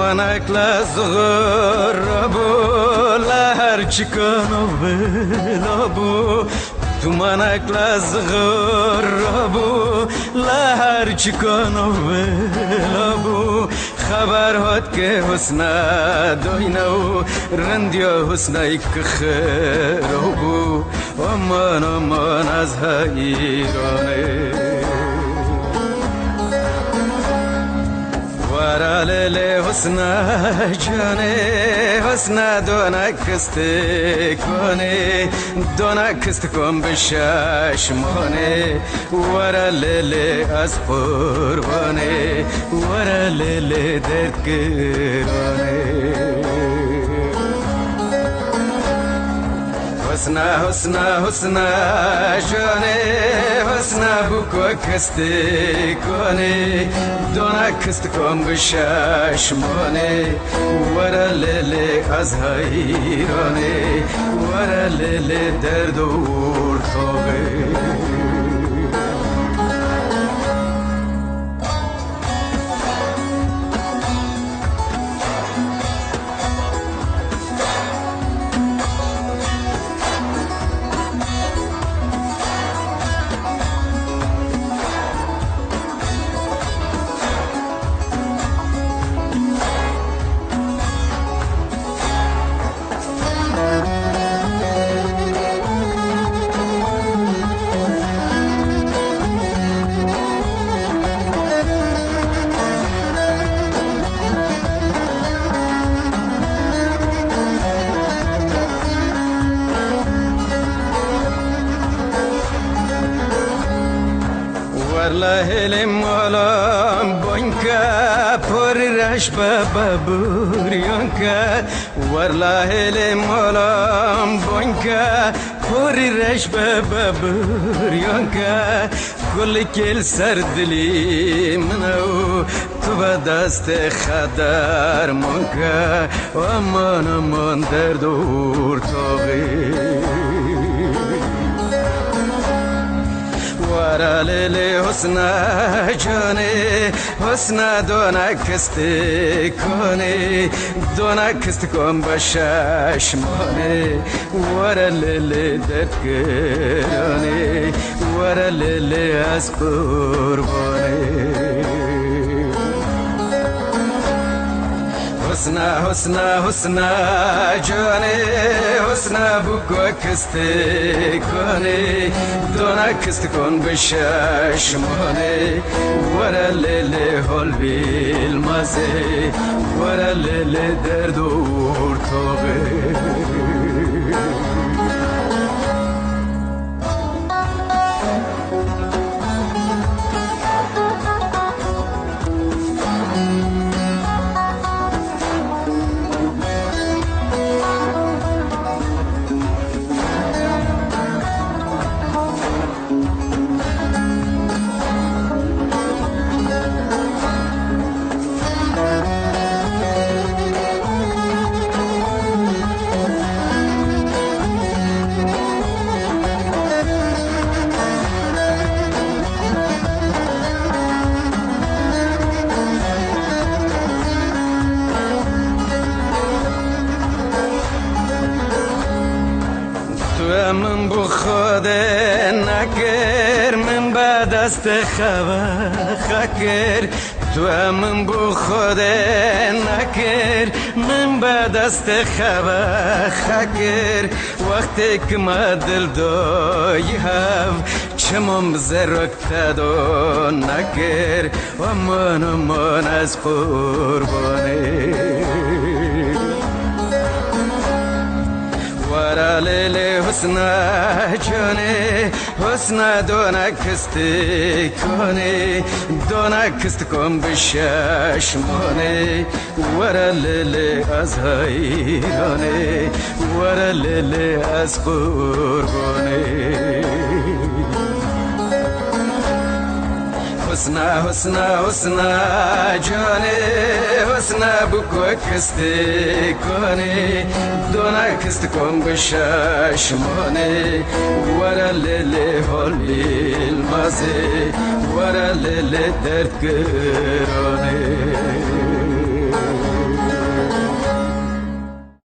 دونك لازغربو لهر چکانو بلابو دومانک لازغربو لهر چکانو بلابو خبر هات که حسن دوینو رندیا حسن ایک خیرو بو امان امان از حیرانه ورالله حسن جانه حسن دونکست کنه دونکست کن به ششمانه ورالله از قربانه ورالله درد گرانه حسن حسن حسن جانه حسن بکو کست کنه دونا کست کن بششمانه ورالله از حیرانه ورالله درد و ارتاقه لهلم ولام بونکا پر رش بابا بوریانکا ورلهلم ولام بونکا پر رش بابا بوریانکا کل کل سردلی منو تو به دست خدر مونکا امان امان درد و ارتاقی ورالله حسن جانه حسن دونکست کنه دونکست کن بششمانه ورالله درد گرانه ورالله از قربانه حسن حسن حسن جانه حسن بکو کست کنه دونا کست کن بششمانه ورالله حال بیل مزه ورالله درد و ارتاقه من بو خود نکر من با دست خکر تو من بو خود نکر من با دست خکر وقتی که ما دل دای هف چمم زرک تدو نکر امان امان از قربانه ورالله حسن جانه حسن دونکست کنه دونکست کن بششمانه ورالله از حیرانه ورالله از قربانه حسن حسن حسن جانه حسن بکو کست کنه دونا کست کن بششمانه ورالله حال بیل مزه ورالله درد گرانه